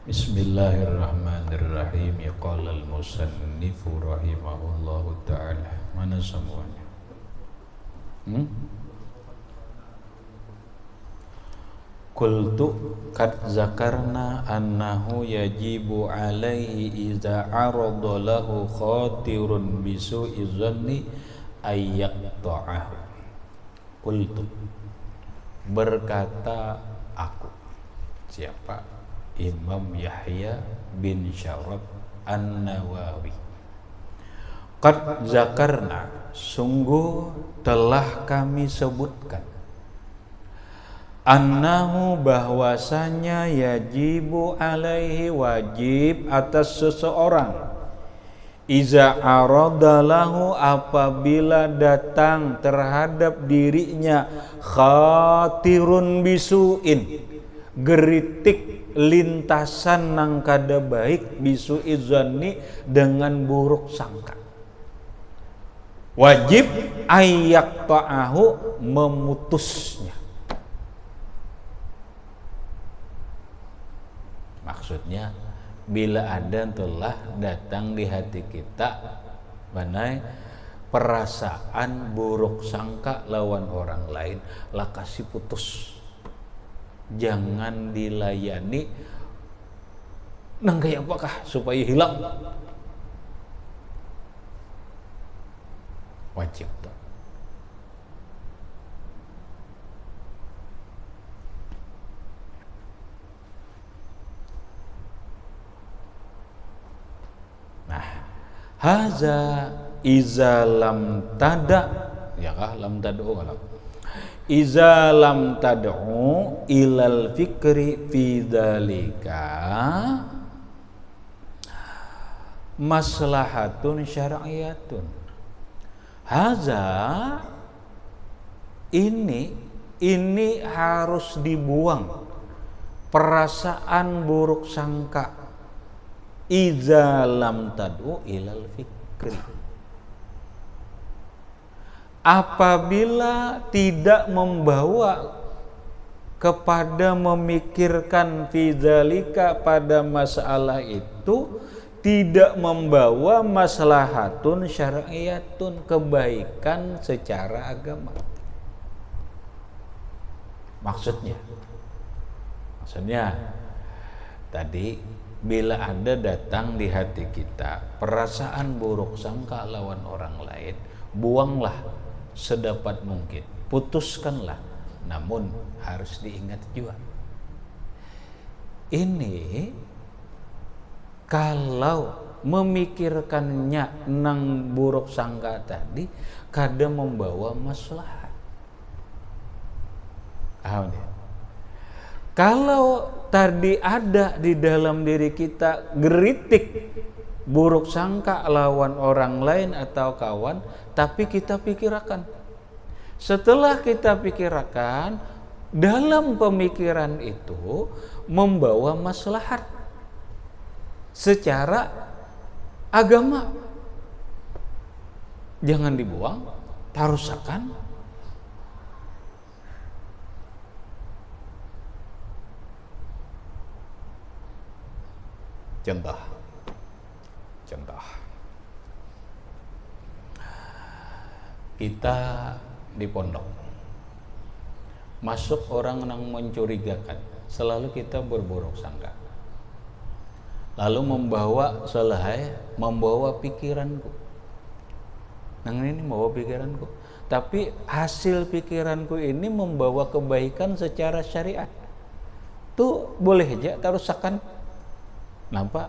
Bismillahirrahmanirrahim. Qala al-musannifu rahimahullahu ta'ala. Mana semuanya? Qultu qad zakarna annahu yajibu alaihi idza arada lahu khatirun bisu'i dhanni ayyaqta'ahu. Qultu, berkata aku. Siapa? Imam Yahya bin Syarab An-Nawawi. Qad zakarna, sungguh telah kami sebutkan, annahu, bahwasanya, yajibu alaihi, wajib atas seseorang, iza aradalahu, apabila datang terhadap dirinya khatirun bisuin, geritik lintasan nang kada baik, bisu izani, dengan buruk sangka. Wajib ayyak ta'ahu, memutusnya. Maksudnya bila ada telah datang di hati kita banai perasaan buruk sangka lawan orang lain, lah kasih putus. Jangan dilayani nang kayak apakah supaya hilang. Wajib tuh. Nah, haza iza lam tada, ya kah lam tad'u kalau iza lam tad'u ilal fikri fi dzalika maslahatun syar'iyatun. Haza, ini harus dibuang perasaan buruk sangka. Iza lam tad'u ilal fikri, apabila tidak membawa kepada memikirkan fidzalika, pada masalah itu tidak membawa maslahatun syar'iyatun, kebaikan secara agama. Maksudnya tadi bila ada datang di hati kita perasaan buruk sangka lawan orang lain, buanglah sedapat mungkin, putuskanlah. Namun harus diingat juga, ini kalau memikirkannya nang buruk sangka tadi kadang membawa maslahat. Kalau tadi ada di dalam diri kita geritik buruk sangka lawan orang lain atau kawan, tapi kita pikirkan. Setelah kita pikirkan, dalam pemikiran itu membawa maslahat secara agama. Jangan dibuang, tarusakan. Contoh. Kita di pondok, masuk orang yang mencurigakan, selalu kita berburuk sangka, lalu membawa pikiranku, tapi hasil pikiranku ini membawa kebaikan secara syariat, tuh boleh aja tarusakan. Nampak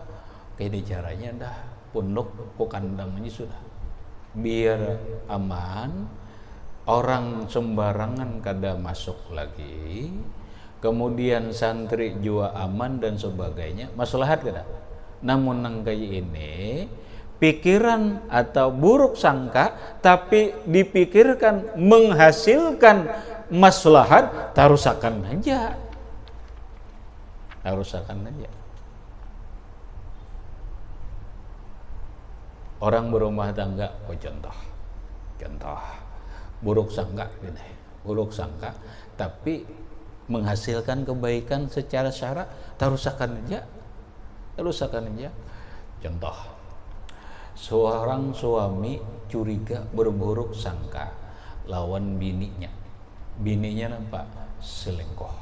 kayak caranya dah pondok ku kandang ini sudah, biar aman, orang sembarangan kada masuk lagi, kemudian santri juga aman dan sebagainya, maslahat kada. Namun nang kayak ini pikiran atau buruk sangka tapi dipikirkan menghasilkan maslahat, tarusakan aja. Orang berumah tangga, contoh buruk sangka tapi menghasilkan kebaikan secara syara, tarusakan aja. Kerusakan aja. Contoh, seorang suami curiga berburuk sangka lawan bininya. Bininya nampak selingkuh.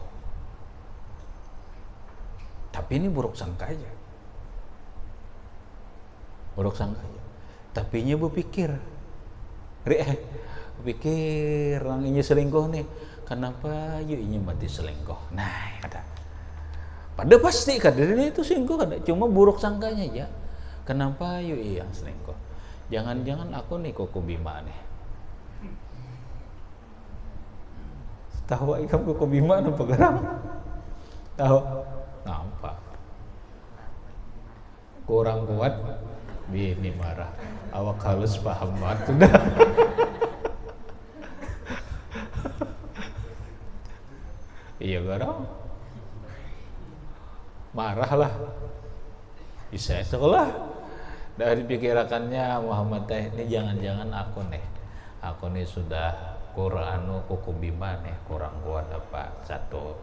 Tapi ini buruk sangka aja. Buruk sangka aja. Tapi nya berpikir. Pikir orang ini selingkuh nih. Kenapa yuk ini mati selingkuh? Nah, kata. Padahal pasti kan ini itu selingkuh kan, cuma buruk sangkanya aja. Kenapa yuk iya selingkuh? Jangan-jangan aku nih Koko Bima nih. Tahu ikam Koko Bima apa geram? Tahu? Nampak. Kurang kuat, bini marah. Awak halus paham banget sudah. Iya geram. Marahlah. Bisa sekolah. Dari pikirakannya Muhammad teh ini jangan-jangan aku nih sudah kurang Koko Bima nih kurang kuat apa satu.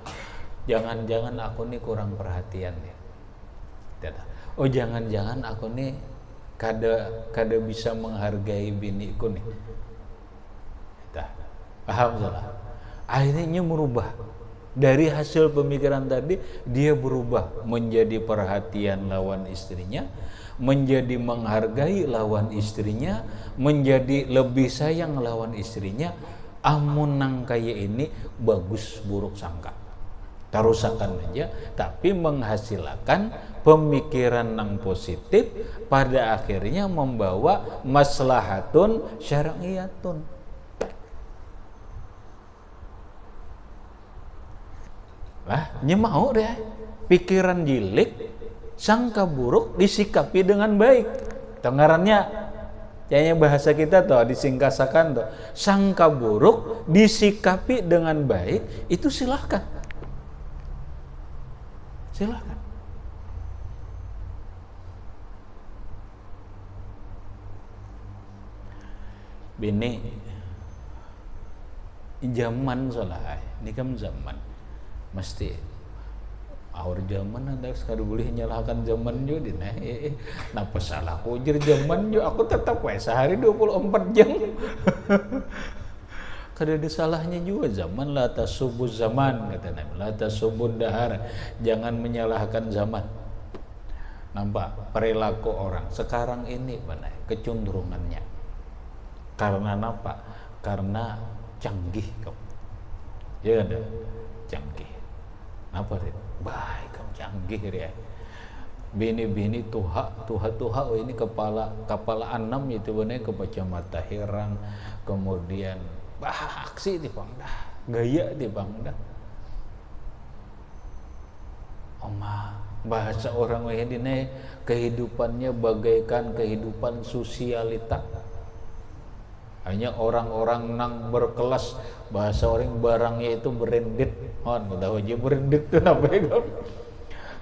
Jangan-jangan aku nih kurang perhatian nih. Oh jangan-jangan aku nih kada bisa menghargai biniku nih. Paham salah. Akhirnya merubah. Dari hasil pemikiran tadi dia berubah menjadi perhatian lawan istrinya, menjadi menghargai lawan istrinya, menjadi lebih sayang lawan istrinya. Amun nang kaya ini bagus buruk sangka. Tarusakan aja, tapi menghasilkan pemikiran nang positif pada akhirnya membawa maslahatun syar'iyatun. Lah, nya mau deh pikiran jilik, sangka buruk disikapi dengan baik. Tenggarannya, kayaknya bahasa kita tuh disingkasakan tuh, sangka buruk disikapi dengan baik itu silahkan. Silahkan. Bini, zaman soalnya, ini kan zaman. Mesti awal zaman ada sekali boleh nyalahkan zaman juga di napa salah kujer zaman juga aku tetap sehari 24 jam. Kada ada salahnya juga zaman, la tasubuz zaman kata Nabi, la tasubud dahar, jangan menyalahkan zaman. Nampak perilaku orang sekarang ini mana kecenderungannya karena apa? Karena canggih kau, ya ada canggih. Apa sih? Baik, kamu canggih dia. Bini-bini tuha oh ini kepala 6 itu benar kebaca mata herang, kemudian aksi di pangdah, gaya di pangdah. Oma bahasa orang ini kehidupannya bagaikan kehidupan sosialita. Hanya orang-orang nang berkelas, bahasa orang barangnya itu branded. Oh, tahu aja branded itu apa ya?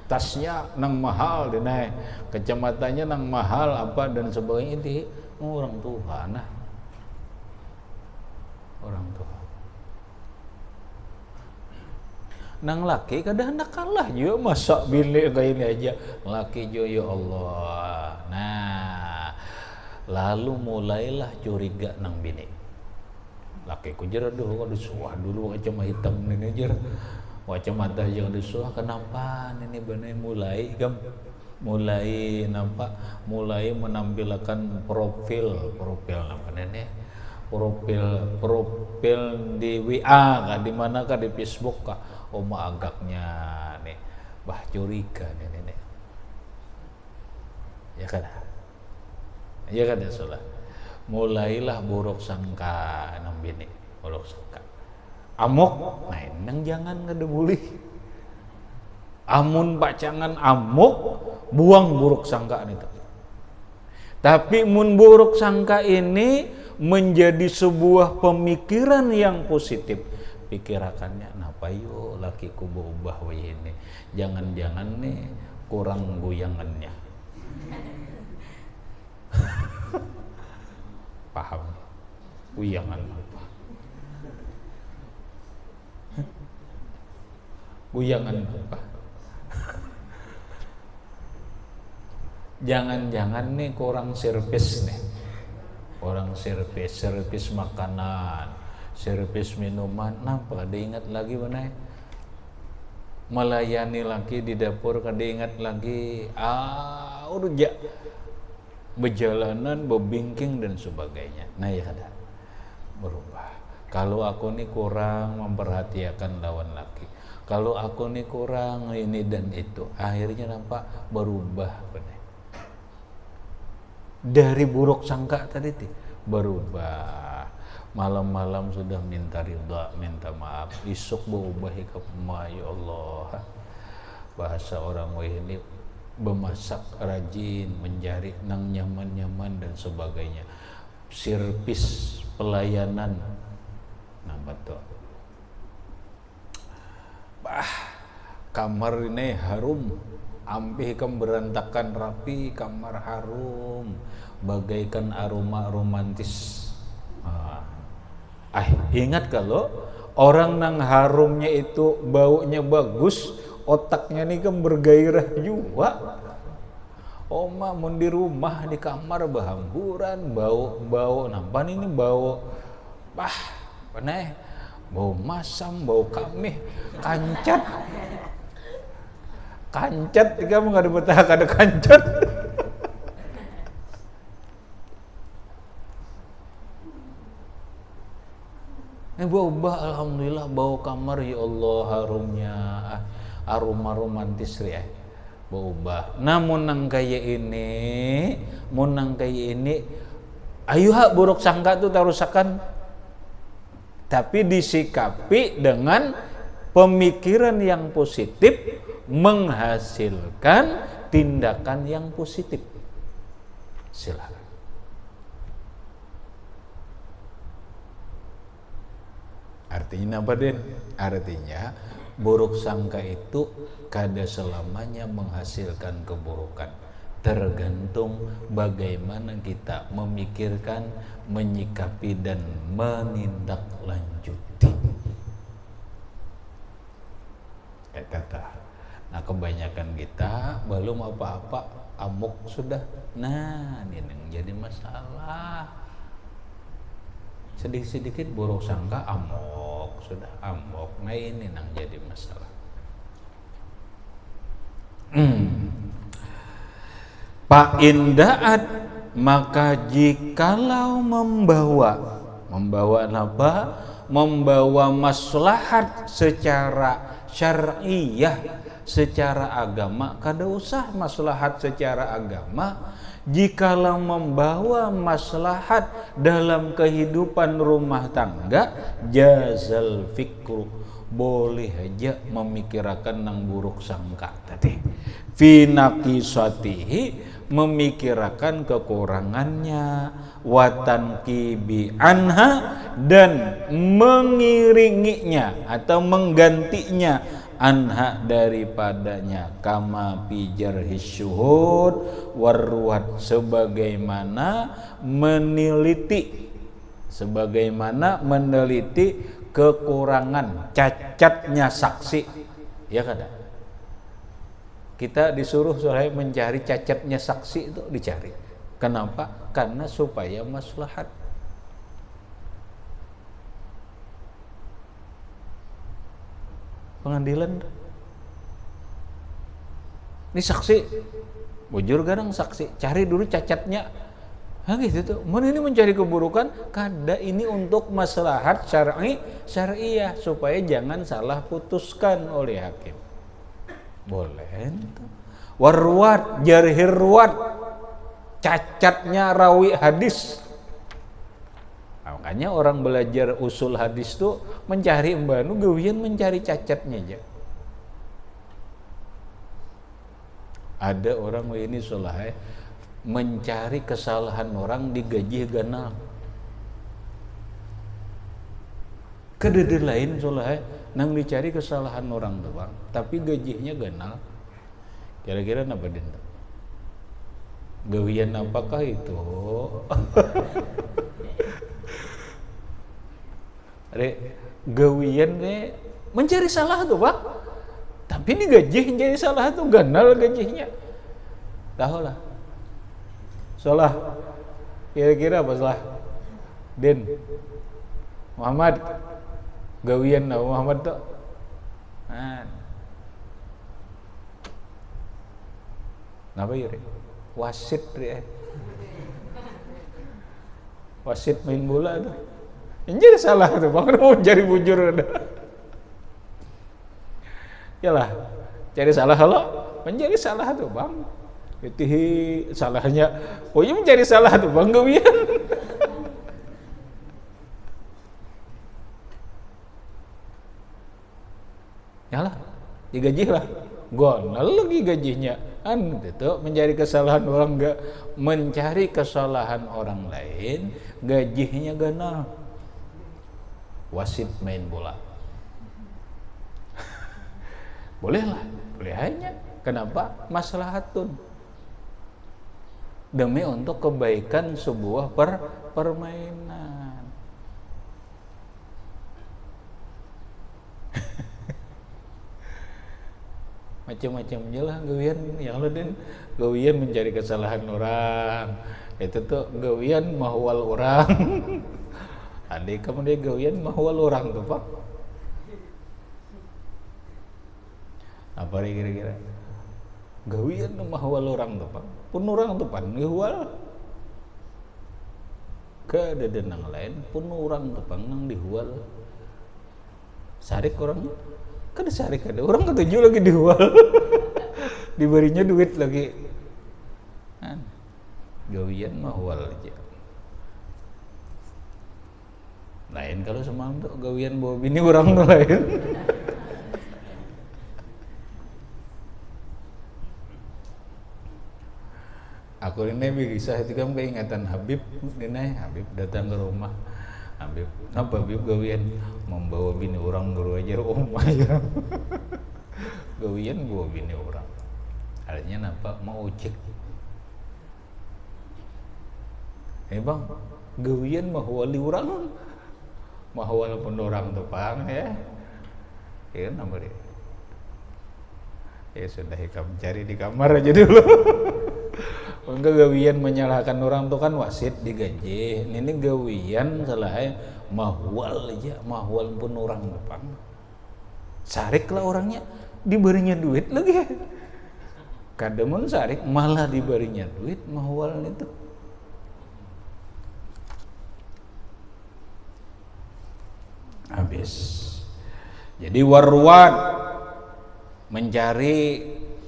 Tasnya nang mahal, deh, kacamatanya nang mahal apa dan sebagainya itu orang Tuhan, nah orang Tuhan. Nang laki kadang hendak kalah juga masa bilik kayak ini aja laki juga ya Allah. Nah, lalu mulailah curiga nang bini. Laki ku jer aduh suah dulu kacamata hitam ini jer. Kacamata jangan disuah kenapa ini benar mulai nampak mulai menampilkan profil namanya nih. Profil di WA kah di mana kah di Facebook kah. Oma agaknya nih bah curiga nih. Ya kan? Ya kan ya salah. Mulailah buruk sangka nang bini, buruk sangka. Amuk, nah nang jangan ngedebuli. Amun bacangan amuk, buang buruk sangka itu. Tapi mun buruk sangka ini menjadi sebuah pemikiran yang positif. Pikirakannya, napa yuk lakiku berubah ini. Jangan-jangan nih kurang goyangannya. Paham? Goyangan apa? Goyangan apa? Jangan-jangan nih kurang servis nih. Orang servis makanan, servis minuman, nampak diingat lagi mana? Melayani lagi di dapur, kada ingat lagi, urja berjalanan, bebingking dan sebagainya. Nah ya ada berubah. Kalau aku nih kurang memperhatikan lawan laki, kalau aku nih kurang ini dan itu, akhirnya nampak berubah benar. Dari buruk sangka tadi berubah. Malam-malam sudah minta ridha, minta maaf, isuk berubah ke ya Allah. Bahasa orang ini bemasak rajin, mencari nang nyaman-nyaman dan sebagainya. Servis pelayanan. Nah betul. Kamar ini harum. Ampih kam berantakan rapi, kamar harum bagaikan aroma romantis. Ingat kalau orang nang harumnya itu baunya bagus, otaknya nih kan bergairah juga. Oma mun di rumah di kamar berhamburan bau nampan ini bau paneh, bau masam, bau kamih, kancat kamu nggak ada betah kada kancat. Berubah alhamdulillah bau kamar ya Allah harumnya aroma romantis ya berubah. Namun nang kaya ini ayo buruk sangka tuh tarusakan, tapi disikapi dengan pemikiran yang positif menghasilkan tindakan yang positif. Silakan. Artinya apa Den? Artinya buruk sangka itu kada selamanya menghasilkan keburukan. Tergantung bagaimana kita memikirkan, menyikapi dan menindaklanjuti. Nah kebanyakan kita belum apa-apa amuk sudah. Nah ini yang jadi masalah. Sedikit-sedikit buruk sangka amok, sudah amok. Nah ini yang jadi masalah. Pak Indaat, maka jikalau membawa apa? Membawa maslahat secara syar'iyah, secara agama, kada usah maslahat secara agama. Jikalau membawa maslahat dalam kehidupan rumah tangga, jazal fikru, boleh aja memikirkan nang buruk sangka tadi. Fi naqisatihi, memikirkan kekurangannya, watanqibi anha, dan mengiringinya atau menggantinya anha daripadanya, kama pijarhis syuhud warruat, sebagaimana meneliti kekurangan cacatnya saksi, ya kada? Kita disuruh soalnya mencari cacatnya saksi itu dicari. Kenapa? Karena supaya maslahat. Pengadilan ini saksi bujur gadang saksi, cari dulu cacatnya. Nah gitu tuh. Mana ini mencari keburukan, kada ini untuk maslahat syar'iyah supaya jangan salah putuskan oleh hakim. Boleh itu. Warwat jarhir ruwat, cacatnya rawi hadis. Makanya orang belajar usul hadis tuh mencari embanu gawian mencari cacatnya aja. Ada orang ini soleh mencari kesalahan orang digaji ganal. Kedede lain soleh nang dicari kesalahan orang doang, tapi gajinya ganal. Kira-kira apa Den? Gawian apakah itu? Gawian mencari salah tuh Pak, tapi ini gaji mencari salah tuh ganal gajinya. Tahu lah, Salah. Kira-kira apa salah? Din. Muhammad. Gawian lah Muhammad tuh. Napa ya? Wasit ya. Wasit main bola tuh. Jadi salah tuh, bang mau cari bujur ada. Yalah, cari salah kalau menjadi salah tuh bang. Itu salahnya, oh iya mencari salah tuh bang gawian. Yalah, digaji lah. Gonal lagi gajinya. Itu mencari kesalahan orang, enggak mencari kesalahan orang lain, gajinya ganal. Wasit main bola. Bolehlah, boleh hanya. Kenapa? Maslahatun. Demi untuk kebaikan sebuah permainan. Macam-macam aja lah gawian yang lo den, gawian mencari kesalahan orang, itu tuh gawian mahwal orang. Adik kamu dia gawian mahwal orang tuh pak. Apa kira-kira? Gawian mahwal orang tuh pak. Pun orang tuh pan ngehwal. Ke ada nang lain pun orang tuh pan nang dihwal. Sarik orangnya. Kan sehari ada orang ketujuh lagi dijual. Diberinya duit lagi. Gawian mahwal aja. Lain kalau semalam tuh gawian bawa bini orang tuh lain. Aku ini bisa itu kan keingatan Habib ini Habib datang ke rumah. Habib, kenapa Habib gawian membawa bini orang guru ajar rumah ya. Gawian bawa bini orang. Artinya kenapa mau cek. Bang, gawian mahwali orang. Mahwal pun orang tuh pang ya. Ya nama dia. Ya sudah kamu cari di kamar aja dulu. Enggak gawian menyalahkan orang tuh kan wasit digaji. Ini gawian salah mahwal aja, mahwal pun orang depan. Sarik lah orangnya, diberinya duit lagi. Kademun sarik malah diberinya duit mahwal itu. Habis. Jadi warwan mencari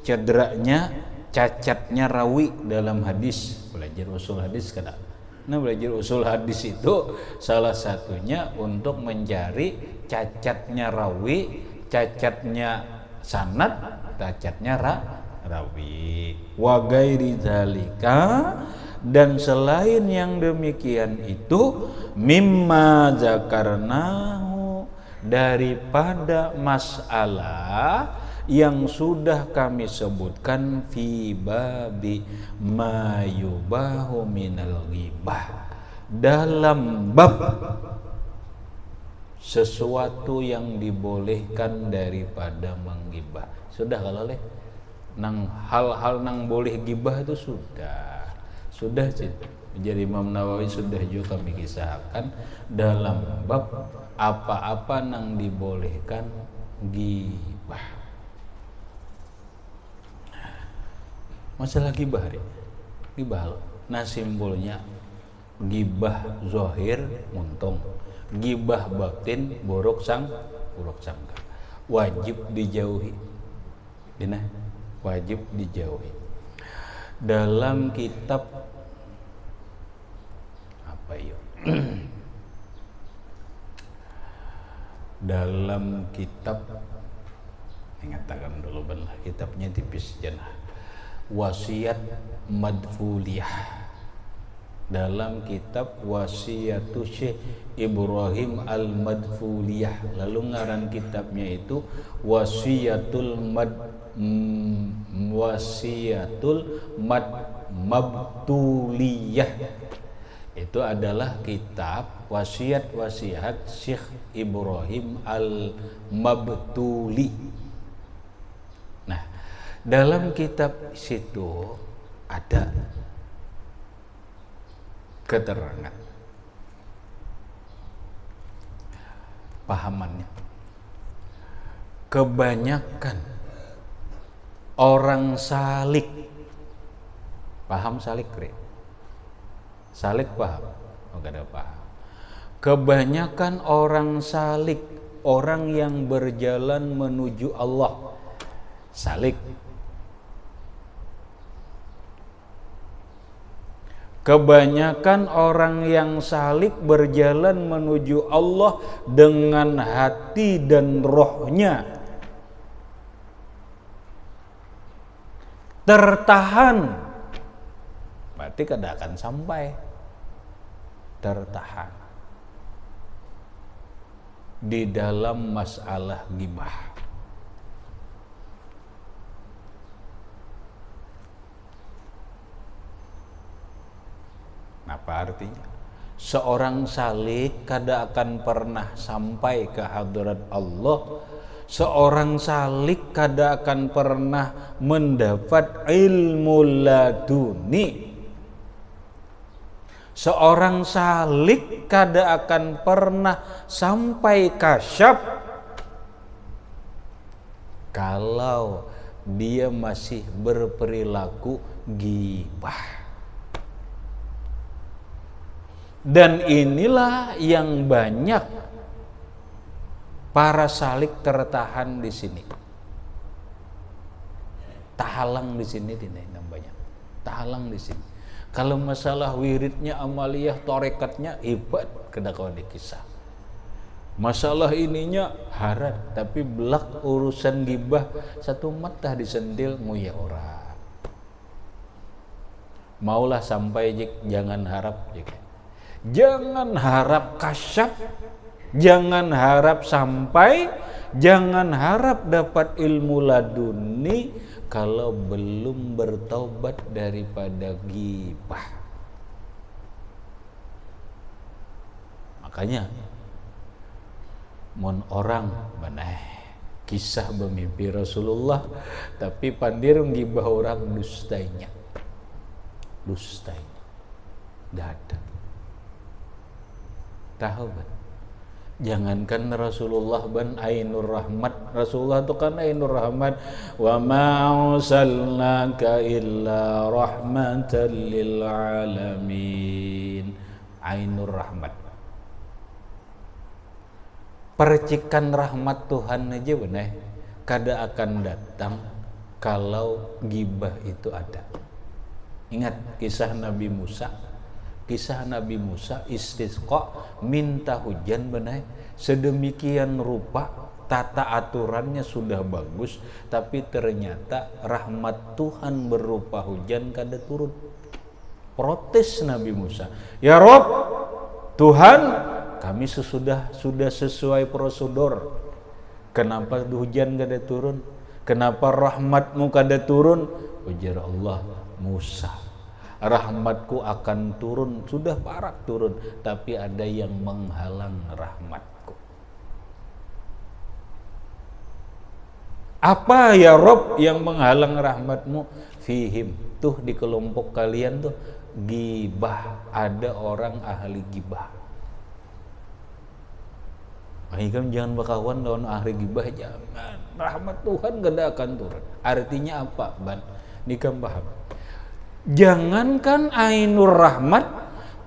cederanya, cacatnya rawi dalam hadis. Belajar usul hadis kan. Nah, belajar usul hadis itu salah satunya untuk mencari cacatnya rawi, cacatnya sanad, cacatnya rawi. Wa ghairi dzalika, dan selain yang demikian itu mimma zakarnahu, daripada masalah yang sudah kami sebutkan fi babi ma yubahu minal ghibah, dalam bab sesuatu yang dibolehkan daripada menggibah. Sudah kalau leh nang hal-hal nang boleh gibah itu sudah sih. Jadi Imam Nawawi sudah juga kami kisahkan dalam bab apa-apa nang dibolehkan gibah. Masalah gibah deh. Gibah nah simbolnya gibah zahir untung, gibah batin buruk sangka. Wajib dijauhi. Dina wajib dijauhi. Dalam kitab apa yuk? Dalam kitab ingatakan dulu benar kitabnya tipis jenah. Wasiat Madfuliyah, dalam kitab Wasiatu Syekh Ibrahim Al-Madfuliyah, lalu ngaran kitabnya itu Wasiatul Mabtuliyah. Itu adalah kitab wasiat-wasiat Syekh Ibrahim Al-Mabtuli. Dalam kitab situ ada keterangan pahamannya. Kebanyakan orang salik, paham salik, Kri? Salik paham? Oh, gak ada paham. Kebanyakan orang salik, orang yang berjalan menuju Allah, salik. Kebanyakan orang yang salik berjalan menuju Allah dengan hati dan rohnya tertahan, berarti kada akan sampai. Tertahan di dalam masalah ghibah. Apa artinya? Seorang salik kada akan pernah sampai ke hadirat Allah. Seorang salik kada akan pernah mendapat ilmu laduni. Seorang salik kada akan pernah sampai kasyaf kalau dia masih berperilaku ghibah. Dan inilah yang banyak para salik tertahan di sini. Tahalang di sini namanya. Tahalang di sini. Kalau masalah wiridnya, amaliyah, torekatnya hebat, kada kawan dikisah. Masalah ininya harat, tapi belak urusan ghibah satu mata disendil muya orang. Maulah sampai jik, jangan harap jik. Jangan harap kasyaf, jangan harap sampai, jangan harap dapat ilmu laduni kalau belum bertaubat daripada ghibah. Makanya mun orang maneh kisah bermimpi Rasulullah tapi pandir ghibah orang dustainya. Dadah. Tahu ban, jangankan Rasulullah ban ainur rahmat. Rasulullah itu kan ainur rahmat. Wa ma arsalnaka illa rahmatan lil alamin. Ainur rahmat, percikan rahmat Tuhan aja benar kada akan datang kalau ghibah itu ada. Ingat kisah Nabi Musa. Kisah Nabi Musa istisqa, minta hujan benar. Sedemikian rupa tata aturannya sudah bagus, tapi ternyata rahmat Tuhan berupa hujan kada turun. Protes Nabi Musa, ya Rob, Tuhan, kami sudah sesuai prosedur. Kenapa hujan kada turun? Kenapa rahmatmu kada turun? Ujar Allah, Musa, rahmatku akan turun, sudah parak turun, tapi ada yang menghalang rahmatku. Apa ya Rob yang menghalang rahmatmu? Fihim, tuh di kelompok kalian tuh ghibah, ada orang ahli ghibah. Kan jangan bakawan lawan ahli ghibah, jangan. Rahmat Tuhan gak akan turun. Artinya apa, Ban? Nikam paham. Jangankan ainur rahmat,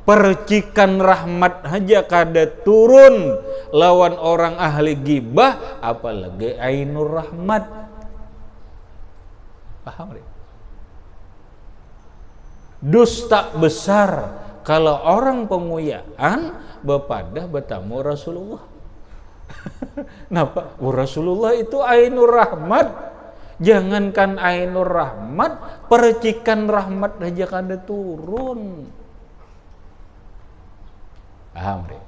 percikan rahmat aja kada turun lawan orang ahli ghibah, apalagi ainur rahmat. Paham deh? Dusta besar kalau orang penguyaan bepadah bertamu Rasulullah. Kenapa? Rasulullah itu ainur rahmat. Jangankan ainur rahmat, percikan rahmat aja kada turun. Paham deh?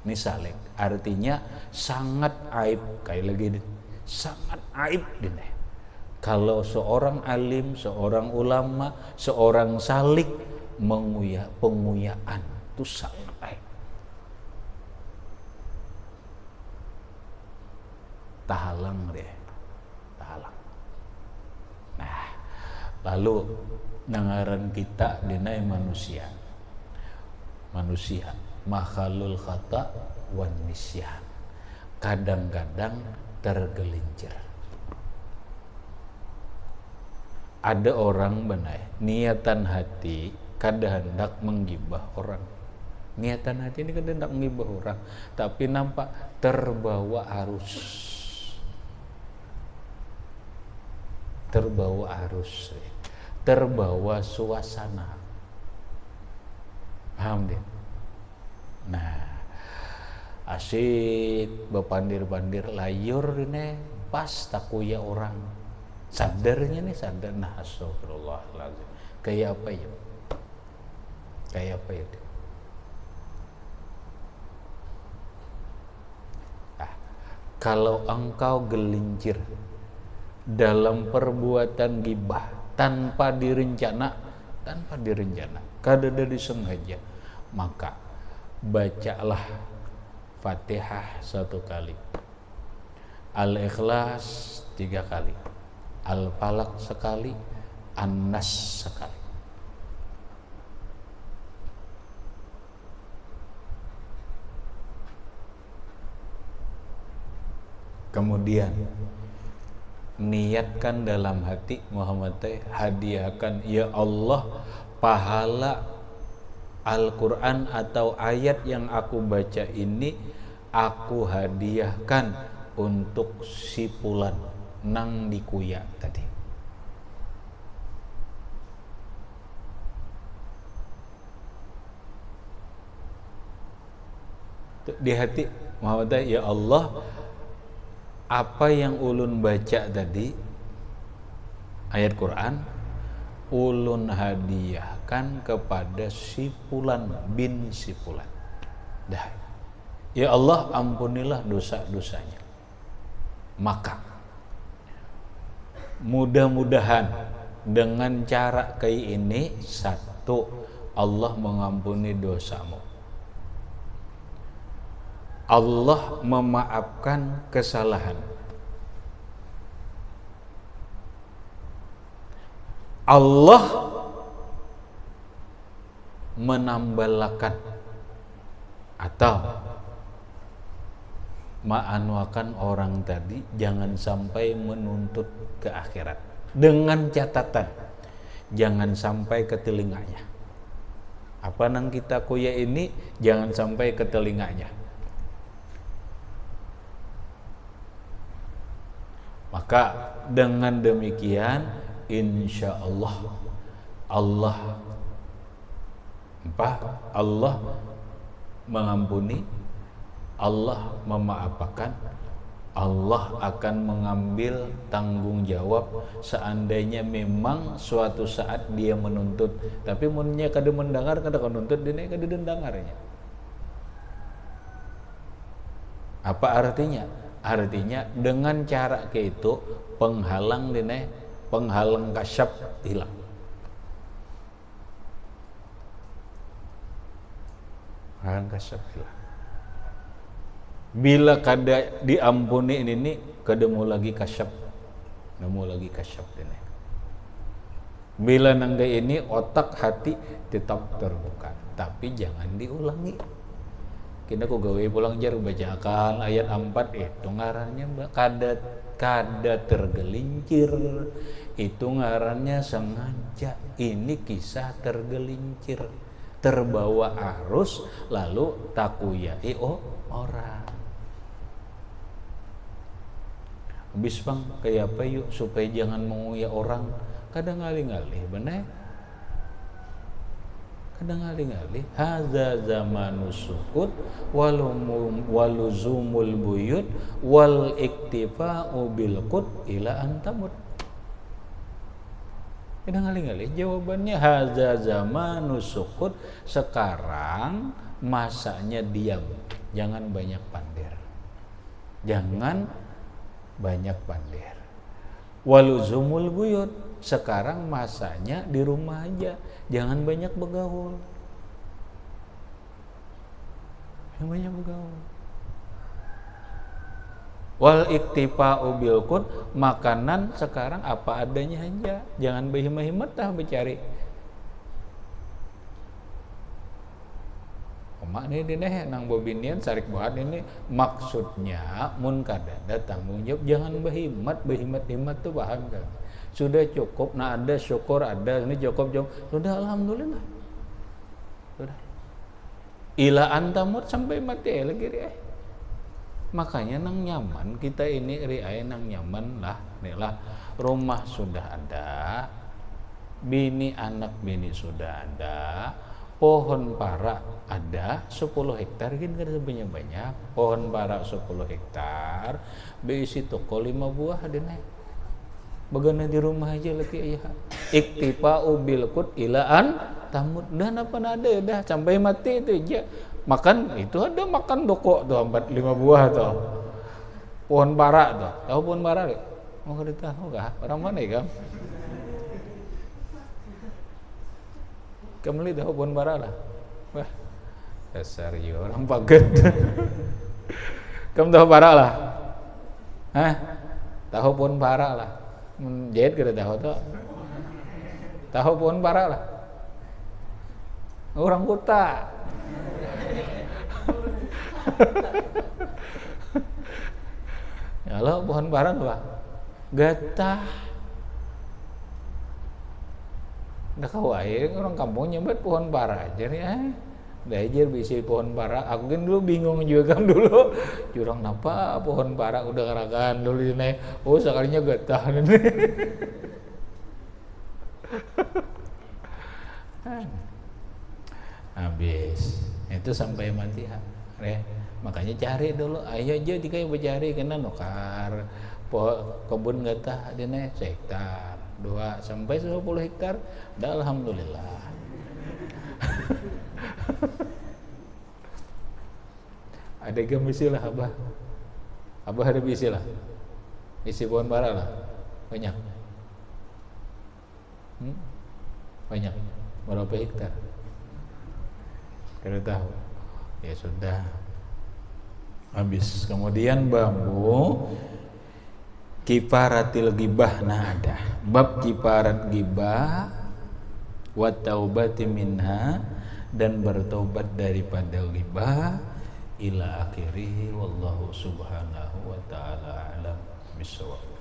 Ini salik, artinya sangat aib. Kayak lagi ini, sangat aib deh. Kalau seorang alim, seorang ulama, seorang salik penguyaan itu sangat aib. Tahalang deh, tahalang. Lalu nangaran kita dinai manusia. manusia makhalul khata wan nisyan, kadang-kadang tergelincir. Ada orang benai niatan hati kada hendak menggibah orang, niatan hati ini kada hendak menggibah orang, tapi nampak terbawa arus, terbawa suasana. Paham dia? Nah, asyik bepandir-pandir layur ini pas takuya orang. Sadarnya nih, sadar. Nah, astagfirullahaladzim. Kayak apa ya? Kayak apa ya? Nah, kalau engkau gelincir dalam perbuatan gibah tanpa direncana, kada disengaja, maka bacalah Fatihah 1 kali, Al-Ikhlas 3 kali, Al-Falaq sekali, An-Nas sekali. Kemudian niatkan dalam hati, Muhammad hadiahkan ya Allah pahala Al-Quran atau ayat yang aku baca ini, aku hadiahkan untuk si Pulan nang dikuya tadi. Di hati Muhammad, ya Allah, apa yang ulun baca tadi ayat Quran, ulun hadiahkan kepada si Fulan bin si Fulan. Dah. Ya Allah, ampunilah dosa-dosanya. Maka mudah-mudahan dengan cara kayak ini, satu, Allah mengampuni dosamu, Allah memaafkan kesalahan, Allah menambalakan atau ma'anwakan orang tadi jangan sampai menuntut ke akhirat, dengan catatan jangan sampai ke telinganya. Apa nang kita kuya ini jangan sampai ke telinganya. Maka dengan demikian insya Allah Allah mengampuni, Allah memaafkan, Allah akan mengambil tanggung jawab seandainya memang suatu saat dia menuntut. Tapi munnya kada mendengar, kada menuntut, dia kada dendangarnya. Apa artinya? Artinya dengan cara kayak itu penghalang kasyaf hilang. Penghalang kasyaf hilang. Bila kada diampuni ini kada mau lagi kasyaf, ini. Bila nangga ini otak hati tetap terbuka, tapi jangan diulangi. Kena ko gawe pulang jar bacakan ayat 4 itu ngarannya kada tergelincir, itu ngarannya sengaja. Ini kisah tergelincir, terbawa arus lalu takuyai orang. Habis bang kayak apa yuk supaya jangan menguya orang, kadang ngalih-ngalih bener. Kadang-kadang hadza zamanus sukut waluzumul buyut wal iktifa'u bil qut ila antamut. Kadang-kadang jawabannya hadza zamanus sukut, sekarang masanya diam, jangan banyak pandir. Waluzumul buyut, sekarang masanya di rumah aja, jangan banyak bergaul. Wal iktifa'u bil qut, makanan sekarang apa adanya aja, jangan berhimmat-himmat dah bercari. Mak ini deh nang bobinian sarik buat ini maksudnya mun kadada tanggung jawab jangan behimat tuh paham kan? Sudah cukup, nah ada syukur ada ini cukup sudah alhamdulillah sudah ila antamut sampai mati lagi makanya nang nyaman kita ini nang nyaman lah rumah sudah ada, bini anak bini sudah ada, pohon para ada 10 hektar kan banyak pohon para 10 hektar berisi toko 5 buah ada naik bagana di rumah aja lagi ya iktifa bil qut ilaan tamut dan apa ada dah sampai mati itu aja makan itu ada makan doko tuh 4-5 buah tuh pohon para tuh tahu pohon para mau tahu kah orang mana ya kamu lihat pohon para lah wah dasar ya orang paget kamu tahu para lah tahu pohon para lah jahit kita tahu pohon para lah orang kota kalau pohon para lah gatah dah kau air orang kampung nyebut pohon para aja nih belajar bisa pohon para aku kan dulu bingung juga kan dulu curang napa pohon para udah karakan dulu ini oh sekalinya getah ini habis itu sampai mati makanya cari dulu ayo aja dikai bercari kena nukar kebun getah ini hektar 2 sampai 10 hektar dah alhamdulillah ada gamisi lah abah ada bisi lah isi pohon bara lah banyak banyak berapa hektar kalau tahu ya sudah habis kemudian bambu kifaratil ghibah nah ada bab kifarat ghibah wa taubati minha dan bertobat daripada ghibah ila akhirih wallahu subhanahu wa ta'ala alam bisawab.